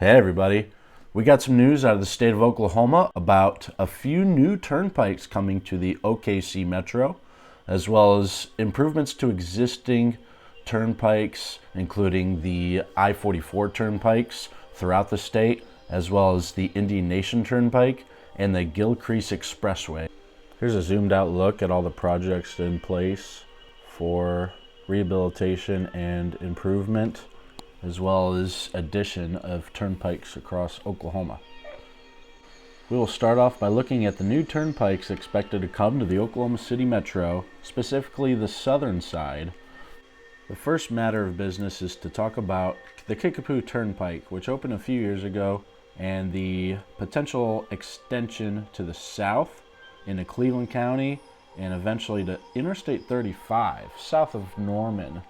Hey everybody, we got some news out of the state of Oklahoma about a few new turnpikes coming to the OKC Metro, as well as improvements to existing turnpikes, including the I-44 turnpikes throughout the state, as well as the Indian Nation Turnpike and the Gilcrease Expressway. Here's a zoomed out look at all the projects in place for rehabilitation and improvement, as well as addition of turnpikes across Oklahoma. We will start off by looking at the new turnpikes expected to come to the Oklahoma City Metro, specifically the southern side. The first matter of business is to talk about the Kickapoo Turnpike, which opened a few years ago, and the potential extension to the south into Cleveland County and eventually to Interstate 35 south of Norman.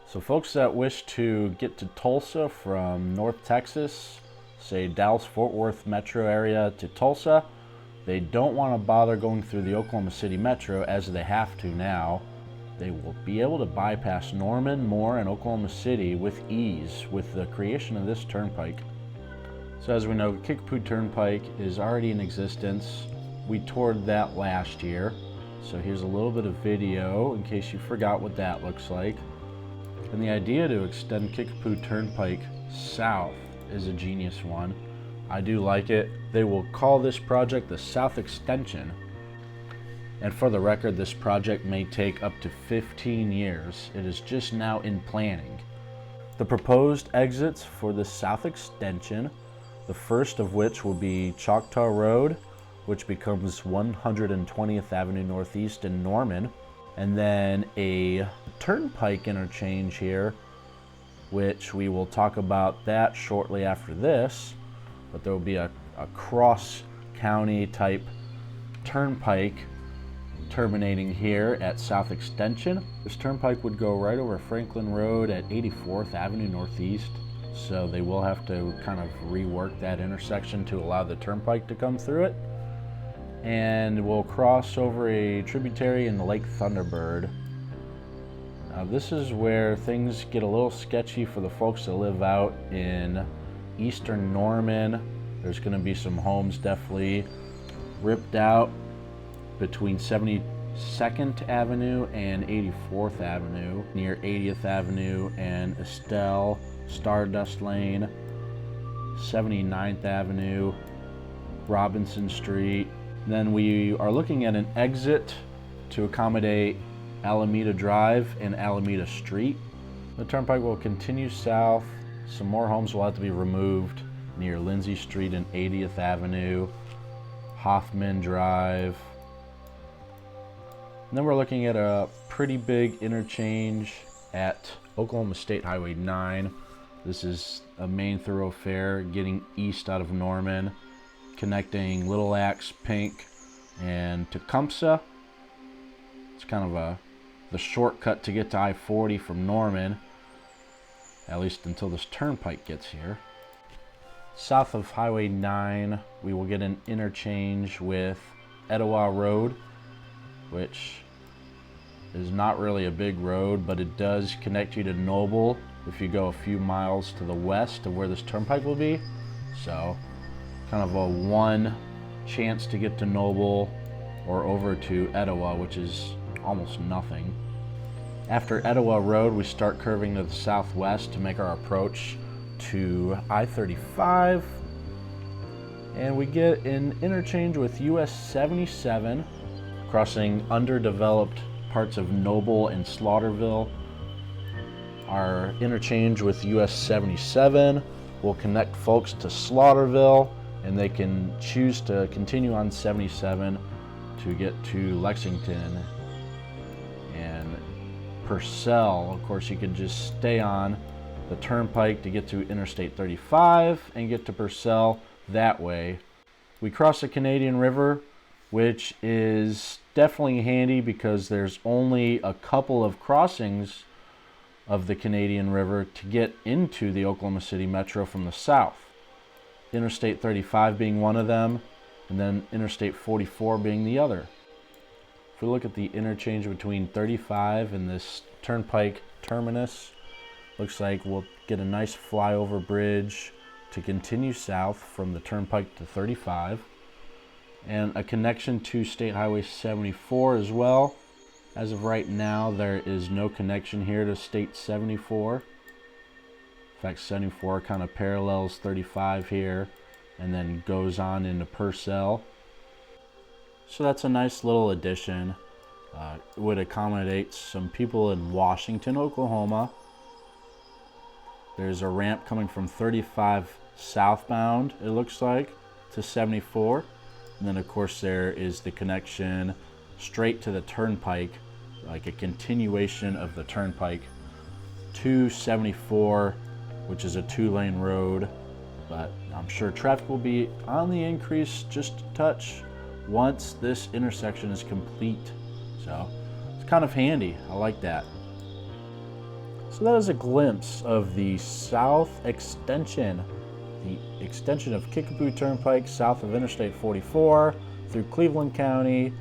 So folks that wish to get to Tulsa from North Texas, say Dallas-Fort Worth metro area to Tulsa, they don't want to bother going through the Oklahoma City Metro as they have to now. They will be able to bypass Norman, Moore, and Oklahoma City with ease with the creation of this turnpike. So as we know, Kickapoo Turnpike is already in existence. We toured that last year. So here's a little bit of video in case you forgot what that looks like. And the idea to extend Kickapoo Turnpike south is a genius one. I do like it. They will call this project the South Extension. And for the record, this project may take up to 15 years. It is just now in planning. The proposed exits for the South Extension, the first of which will be Choctaw Road, which becomes 120th Avenue Northeast in Norman, and then a turnpike interchange here, which we will talk about that shortly after this, but there will be a cross-county type turnpike terminating here at South Extension. This turnpike would go right over Franklin Road at 84th Avenue Northeast, so they will have to kind of rework that intersection to allow the turnpike to come through it. And we'll cross over a tributary in Lake Thunderbird. Now this is where things get a little sketchy for the folks that live out in eastern Norman. There's going to be some homes definitely ripped out between 72nd Avenue and 84th Avenue, near 80th Avenue and Estelle, Stardust Lane, 79th Avenue, Robinson Street. Then we are looking at an exit to accommodate Alameda Drive and Alameda Street. The turnpike will continue south. Some more homes will have to be removed near Lindsay Street and 80th Avenue, Hoffman Drive. And then we're looking at a pretty big interchange at Oklahoma State Highway 9. This is a main thoroughfare getting east out of Norman, connecting Little Axe, Pink, and Tecumseh. It's kind of the shortcut to get to I-40 from Norman, at least until this turnpike gets here. South of Highway 9, we will get an interchange with Etowah Road, which is not really a big road, but it does connect you to Noble if you go a few miles to the west of where this turnpike will be. So kind of a one chance to get to Noble or over to Etowah, which is almost nothing. After Etowah Road, we start curving to the southwest to make our approach to I-35, and we get an interchange with US 77, crossing underdeveloped parts of Noble and Slaughterville. Our interchange with US 77 will connect folks to Slaughterville, and they can choose to continue on 77 to get to Lexington and Purcell. Of course, you can just stay on the turnpike to get to Interstate 35 and get to Purcell that way. We cross the Canadian River, which is definitely handy because there's only a couple of crossings of the Canadian River to get into the Oklahoma City Metro from the south. Interstate 35 being one of them, and then Interstate 44 being the other. If we look at the interchange between 35 and this turnpike terminus, looks like we'll get a nice flyover bridge to continue south from the Turnpike to 35, and a connection to State Highway 74 as well. As of right now, there is no connection here to State 74. In fact, 74 kind of parallels 35 here and then goes on into Purcell. So that's a nice little addition. It would accommodate some people in Washington, Oklahoma. There's a ramp coming from 35 southbound, it looks like, to 74. And then, of course, there is the connection straight to the Turnpike, like a continuation of the Turnpike to 74, which is a 2-lane road. But I'm sure traffic will be on the increase just a touch once this intersection is complete. So it's kind of handy. I like that. So that is a glimpse of the south extension, the extension of Kickapoo Turnpike south of Interstate 44 through Cleveland County,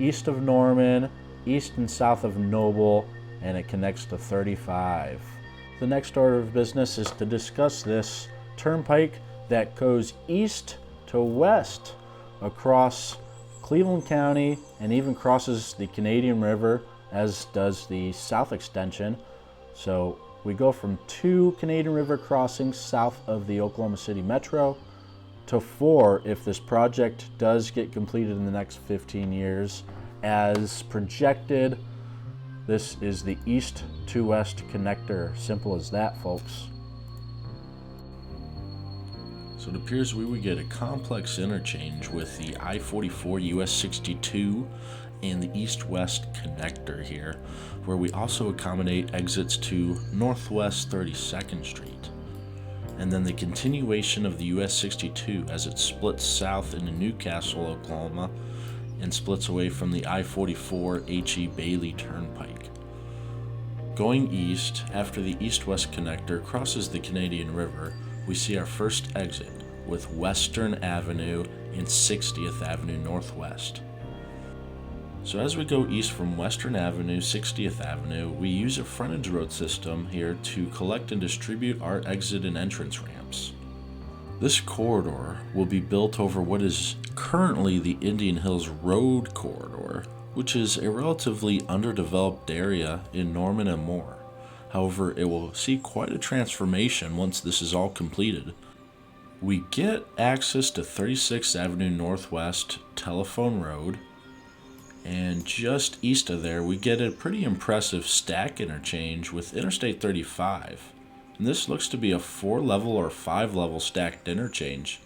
east of Norman, east and south of Noble, and it connects to 35. The next order of business is to discuss this turnpike that goes east to west across Cleveland County and even crosses the Canadian River, as does the south extension. So we go from 2 Canadian River crossings south of the Oklahoma City Metro to 4 if this project does get completed in the next 15 years. As projected, this is the east to west connector. Simple as that, folks. So it appears we would get a complex interchange with the I-44 US 62 and the east-west connector here, where we also accommodate exits to Northwest 32nd Street. And then the continuation of the US 62 as it splits south into Newcastle, Oklahoma, and splits away from the I-44 H.E. Bailey Turnpike. Going east, after the east-west connector crosses the Canadian River, we see our first exit with Western Avenue and 60th Avenue Northwest. So as we go east from Western Avenue, 60th Avenue, we use a frontage road system here to collect and distribute our exit and entrance ramps. This corridor will be built over what is currently the Indian Hills Road corridor, which is a relatively underdeveloped area in Norman and Moore. However, it will see quite a transformation once this is all completed. We get access to 36th Avenue Northwest Telephone Road, and just east of there we get a pretty impressive stack interchange with Interstate 35. And this looks to be a 4-level or 5-level stacked interchange,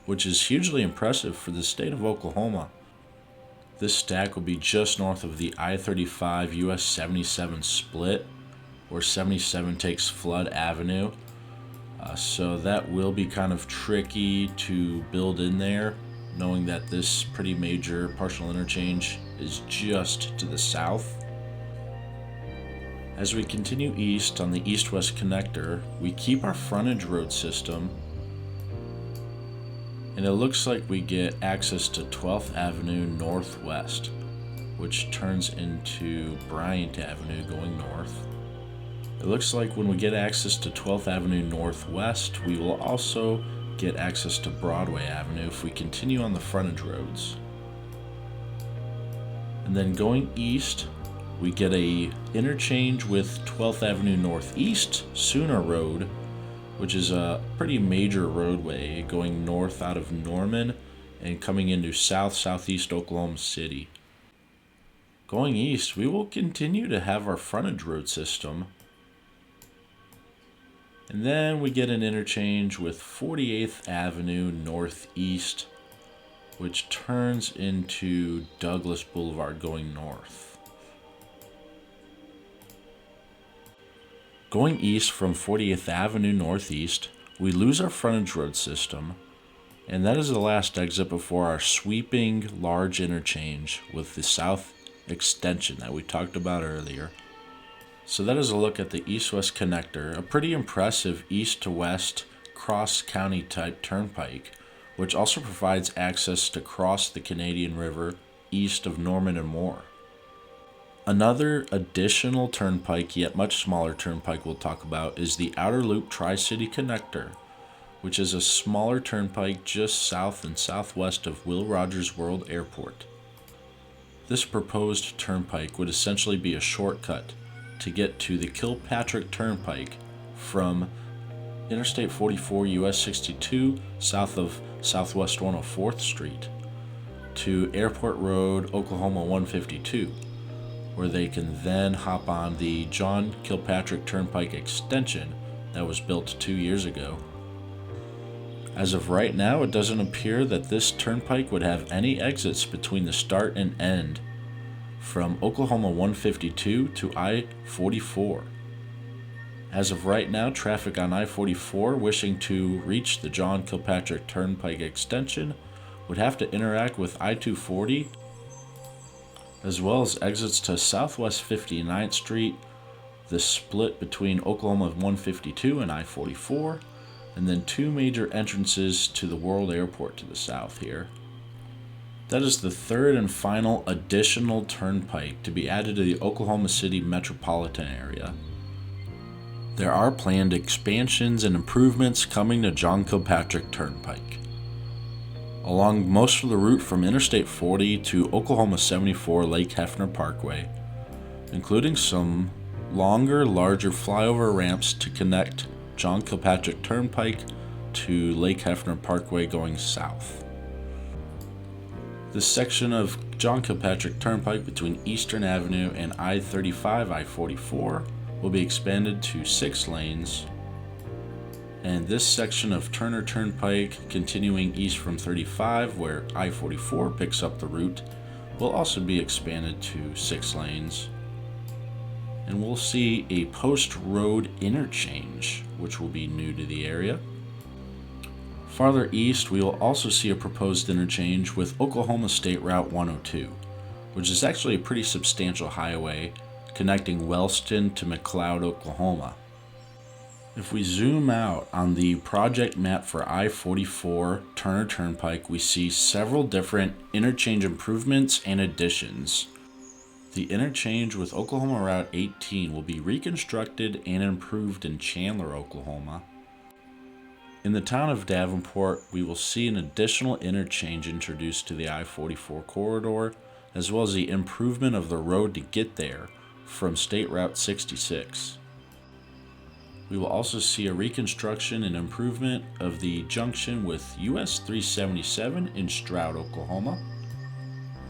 which is hugely impressive for the state of Oklahoma. This stack will be just north of the I-35 US 77 split, where 77 takes Flood Avenue. So that will be kind of tricky to build in there, knowing that this pretty major partial interchange is just to the south. As we continue east on the east-west connector, we keep our frontage road system, and it looks like we get access to 12th Avenue Northwest, which turns into Bryant Avenue going north. It looks like when we get access to 12th Avenue Northwest, we will also get access to Broadway Avenue if we continue on the frontage roads. And then going east, we get a interchange with 12th Avenue Northeast Sooner Road, which is a pretty major roadway going north out of Norman and coming into southeast Oklahoma City. Going east, we will continue to have our frontage road system. And then we get an interchange with 48th Avenue Northeast, which turns into Douglas Boulevard going north. Going east from 40th Avenue Northeast, we lose our frontage road system, and that is the last exit before our sweeping large interchange with the south extension that we talked about earlier. So that is a look at the east-west connector, a pretty impressive east-to-west cross-county type turnpike, which also provides access to cross the Canadian River east of Norman and Moore. Another additional turnpike, yet much smaller turnpike we'll talk about, is the Outer Loop Tri-City Connector, which is a smaller turnpike just south and southwest of Will Rogers World Airport. This proposed turnpike would essentially be a shortcut to get to the Kilpatrick Turnpike from Interstate 44 US 62 south of Southwest 104th Street to Airport Road, Oklahoma 152, where they can then hop on the John Kilpatrick Turnpike extension that was built 2 years ago. As of right now, it doesn't appear that this turnpike would have any exits between the start and end from Oklahoma 152 to I-44. As of right now, traffic on I-44 wishing to reach the John Kilpatrick Turnpike extension would have to interact with I-240, as well as exits to Southwest 59th Street, the split between Oklahoma 152 and I-44, and then 2 major entrances to the World Airport to the south here. That is the third and final additional turnpike to be added to the Oklahoma City metropolitan area. There are planned expansions and improvements coming to John Kilpatrick Turnpike. Along most of the route from Interstate 40 to Oklahoma 74 Lake Hefner Parkway, including some longer, larger flyover ramps to connect John Kilpatrick Turnpike to Lake Hefner Parkway going south. This section of John Kilpatrick Turnpike between Eastern Avenue and I-35, I-44 will be expanded to 6 lanes, and this section of Turner Turnpike continuing east from 35 where I-44 picks up the route will also be expanded to 6 lanes. And we'll see a post-road interchange, which will be new to the area. Farther east, we will also see a proposed interchange with Oklahoma State Route 102, which is actually a pretty substantial highway connecting Wellston to McLeod, Oklahoma. If we zoom out on the project map for I-44 Turner Turnpike, we see several different interchange improvements and additions. The interchange with Oklahoma Route 18 will be reconstructed and improved in Chandler, Oklahoma. In the town of Davenport, we will see an additional interchange introduced to the I-44 corridor, as well as the improvement of the road to get there from State Route 66. We will also see a reconstruction and improvement of the junction with US 377 in Stroud, Oklahoma.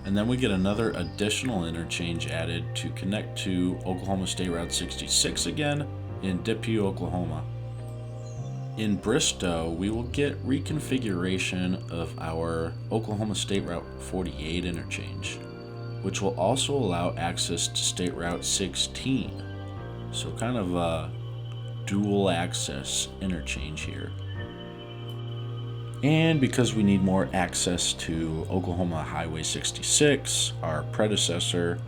And then we get another additional interchange added to connect to Oklahoma State Route 66 again in Depew, Oklahoma. In Bristow, we will get reconfiguration of our Oklahoma State Route 48 interchange, which will also allow access to State Route 16. So kind of a dual access interchange here. And because we need more access to Oklahoma Highway 66, our predecessor,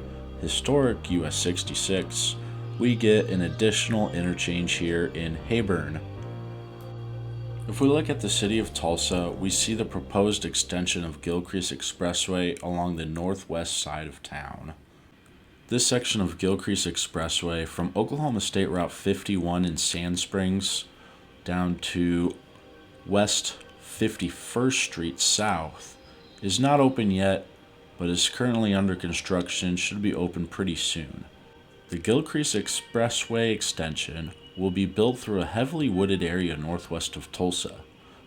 historic US 66, we get an additional interchange here in Hayburn. If we look at the city of Tulsa, we see the proposed extension of Gilcrease Expressway along the northwest side of town. This section of Gilcrease Expressway from Oklahoma State Route 51 in Sand Springs down to West 51st Street south is not open yet, but is currently under construction, should be open pretty soon. The Gilcrease Expressway extension will be built through a heavily wooded area northwest of Tulsa,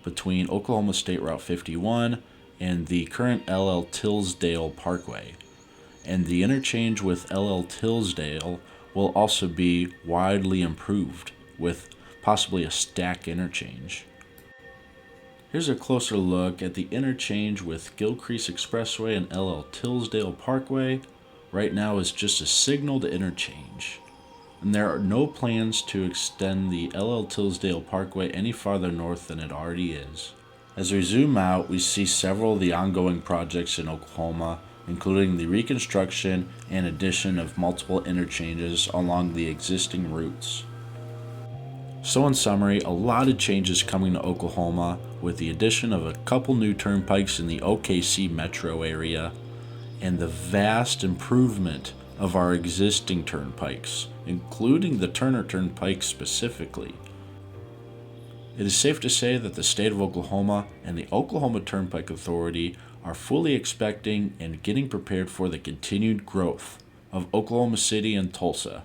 between Oklahoma State Route 51 and the current LL Tillsdale Parkway. And the interchange with LL Tillsdale will also be widely improved, with possibly a stack interchange. Here's a closer look at the interchange with Gilcrease Expressway and LL Tillsdale Parkway. Right now is just a signaled interchange, and there are no plans to extend the LL Tillsdale Parkway any farther north than it already is. As we zoom out, we see several of the ongoing projects in Oklahoma, including the reconstruction and addition of multiple interchanges along the existing routes. So in summary, a lot of changes coming to Oklahoma with the addition of a couple new turnpikes in the OKC metro area and the vast improvement of our existing turnpikes, including the Turner Turnpike specifically. It is safe to say that the state of Oklahoma and the Oklahoma Turnpike Authority are fully expecting and getting prepared for the continued growth of Oklahoma City and Tulsa.